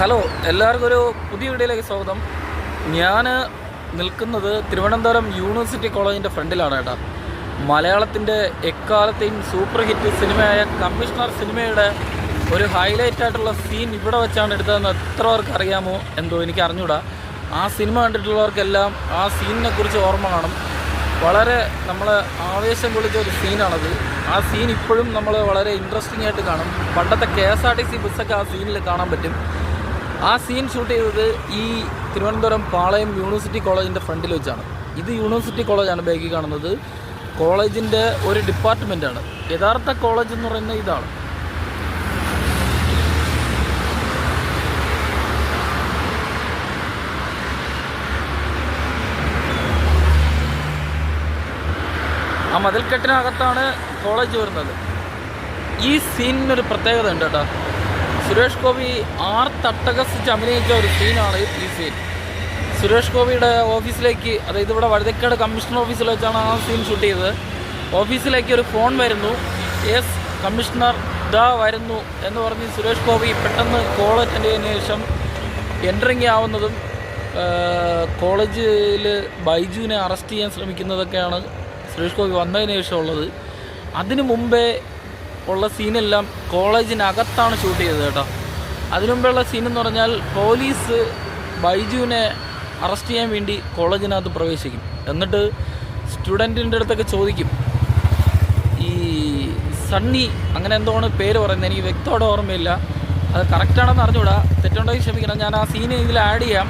Hello, എല്ലാവർക്കും ഒരു പുതിയ വീഡിയോയിലേക്ക് സ്വാഗതം. ഞാൻ നിൽക്കുന്നത് തിരുവനന്തപുരം യൂണിവേഴ്സിറ്റി കോളേജിൻ്റെ ഫ്രണ്ടിലാണ് കേട്ടോ. മലയാളത്തിൻ്റെ എക്കാലത്തെയും സൂപ്പർ ഹിറ്റ് സിനിമയായ കമ്മീഷണർ സിനിമയുടെ ഒരു ഹൈലൈറ്റ് ആയിട്ടുള്ള സീൻ ഇവിടെ വെച്ചാണ് എടുത്തതെന്ന് എത്ര പേർക്ക് അറിയാമോ എന്തോ എനിക്ക് അറിഞ്ഞൂടാ. ആ സിനിമ കണ്ടിട്ടുള്ളവർക്കെല്ലാം ആ സീനിനെ കുറിച്ച് ഓർമ്മ കാണും. വളരെ നമ്മളെ ആവേശം കൊള്ളിച്ച ഒരു സീനാണത്. ആ സീൻ ഇപ്പോഴും നമ്മൾ വളരെ ഇൻട്രസ്റ്റിംഗ് ആയിട്ട് കാണും. പണ്ടത്തെ KSRTC ബസ്സൊക്കെ ആ സീനിൽ കാണാൻ പറ്റും. ആ സീൻ ഷൂട്ട് ചെയ്തത് ഈ തിരുവനന്തപുരം പാളയം യൂണിവേഴ്സിറ്റി കോളേജിൻ്റെ ഫ്രണ്ടിൽ വെച്ചാണ്. ഇത് യൂണിവേഴ്സിറ്റി കോളേജാണ് ബാക്കിൽ കാണുന്നത്. കോളേജിൻ്റെ ഒരു ഡിപ്പാർട്ട്മെൻറ്റാണ്. യഥാർത്ഥ കോളേജ് എന്ന് പറയുന്നത് ഇതാണ്. ആ മതിൽക്കെട്ടിനകത്താണ് കോളേജ് വരുന്നത്. ഈ സീനിനൊരു പ്രത്യേകത ഉണ്ട് കേട്ടോ. സുരേഷ് ഗോപി തട്ടകസിച്ച് അഭിനയിച്ച ഒരു സീനാണ് ഈ സീൻ. സുരേഷ് ഗോപിയുടെ ഓഫീസിലേക്ക്, അതായത് ഇവിടെ വഴുതക്കാട് കമ്മീഷണർ ഓഫീസിൽ വെച്ചാണ് ആ സീൻ ഷൂട്ട് ചെയ്തത്. ഓഫീസിലേക്ക് ഒരു ഫോൺ വരുന്നു. യെസ് കമ്മീഷണർ ഇതാ വരുന്നു എന്ന് പറഞ്ഞ് സുരേഷ് ഗോപി പെട്ടെന്ന് കോൾ അറ്റൻഡ് ചെയ്തതിന് ശേഷം എൻട്രിങ് ആവുന്നതും കോളേജിൽ ബൈജുവിനെ അറസ്റ്റ് ചെയ്യാൻ ശ്രമിക്കുന്നതൊക്കെയാണ് സുരേഷ് ഗോപി വന്നതിന് ശേഷം ഉള്ളത്. അതിനു മുമ്പേ ഉള്ള സീനെല്ലാം കോളേജിനകത്താണ് ഷൂട്ട് ചെയ്തത് കേട്ടോ. അതിനു മുമ്പുള്ള സീനെന്ന് പറഞ്ഞാൽ പോലീസ് ബൈജുവിനെ അറസ്റ്റ് ചെയ്യാൻ വേണ്ടി കോളേജിനകത്ത് പ്രവേശിക്കും. എന്നിട്ട് സ്റ്റുഡൻറ്റിൻ്റെ അടുത്തൊക്കെ ചോദിക്കും, ഈ സണ്ണി അങ്ങനെ എന്തോണ് പേര് പറയുന്നത്, എനിക്ക് വ്യക്തമായിട്ട് ഓർമ്മയില്ല, അത് കറക്റ്റാണെന്ന് അറിഞ്ഞൂടാ, തെറ്റുണ്ടെങ്കിൽ ക്ഷമിക്കണം. ഞാൻ ആ സീന് ഇതിൽ ആഡ് ചെയ്യാം.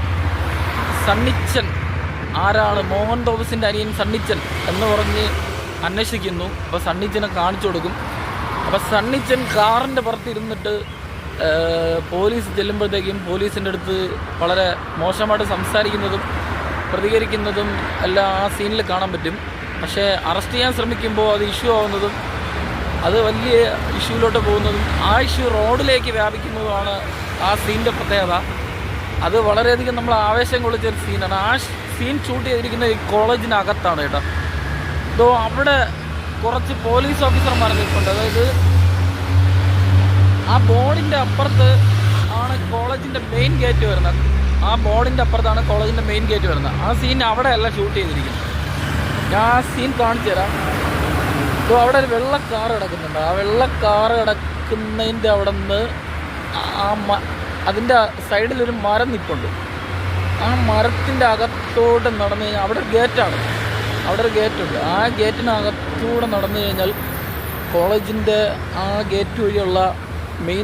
സണ്ണിച്ചൻ ആരാണ്, മോഹൻ തോമസിൻ്റെ അനിയൻ സണ്ണിച്ചൻ എന്ന് പറഞ്ഞ് അന്വേഷിക്കുന്നു. അപ്പോൾ സണ്ണിച്ചനെ കാണിച്ചു കൊടുക്കും. അപ്പോൾ സണ്ണിച്ചൻ കാറിൻ്റെ പുറത്തിരുന്നിട്ട് പോലീസ് ചെല്ലുമ്പോഴത്തേക്കും പോലീസിൻ്റെ അടുത്ത് വളരെ മോശമായിട്ട് സംസാരിക്കുന്നതും പ്രതികരിക്കുന്നതും എല്ലാം ആ സീനിൽ കാണാൻ പറ്റും. പക്ഷേ അറസ്റ്റ് ചെയ്യാൻ ശ്രമിക്കുമ്പോൾ അത് ഇഷ്യൂ ആവുന്നതും അത് വലിയ ഇഷ്യൂവിലോട്ട് പോകുന്നതും ആ ഇഷ്യൂ റോഡിലേക്ക് വ്യാപിക്കുന്നതുമാണ് ആ സീനിൻ്റെ പ്രത്യേകത. അത് വളരെയധികം നമ്മൾ ആവേശം കൊള്ളിച്ചൊരു സീനാണ്. ആ സീൻ ഷൂട്ട് ചെയ്തിരിക്കുന്നത് ഈ കോളേജിനകത്താണ് കേട്ടോ. ഇതോ അവിടെ കുറച്ച് പോലീസ് ഓഫീസർമാർ നിൽപ്പുണ്ട്. അതായത് ആ ബോർഡിൻ്റെ അപ്പുറത്ത് ആണ് കോളേജിൻ്റെ മെയിൻ ഗേറ്റ് വരുന്നത്. ആ ബോർഡിൻ്റെ അപ്പുറത്താണ് കോളേജിൻ്റെ മെയിൻ ഗേറ്റ് വരുന്നത്. ആ സീൻ അവിടെയല്ല ഷൂട്ട് ചെയ്തിരിക്കുന്നത്. ഞാൻ ആ സീൻ കാണിച്ചു തരാം. ഇപ്പോൾ അവിടെ ഒരു വെള്ള കാർ കിടക്കുന്നുണ്ട്. ആ വെള്ള കാർ കിടക്കുന്നതിൻ്റെ അവിടെ നിന്ന് അതിൻ്റെ സൈഡിലൊരു മരം നിൽപ്പുണ്ട്. ആ മരത്തിൻ്റെ അകത്തോട്ട് നടന്നു കഴിഞ്ഞാൽ അവിടെ ഒരു ഗേറ്റാണ്. അവിടെ ഒരു ഗേറ്റുണ്ട്. ആ ഗേറ്റിനകത്തൂടെ നടന്നു കഴിഞ്ഞാൽ കോളേജിൻ്റെ ആ ഗേറ്റ് വഴിയുള്ള മെയിൻ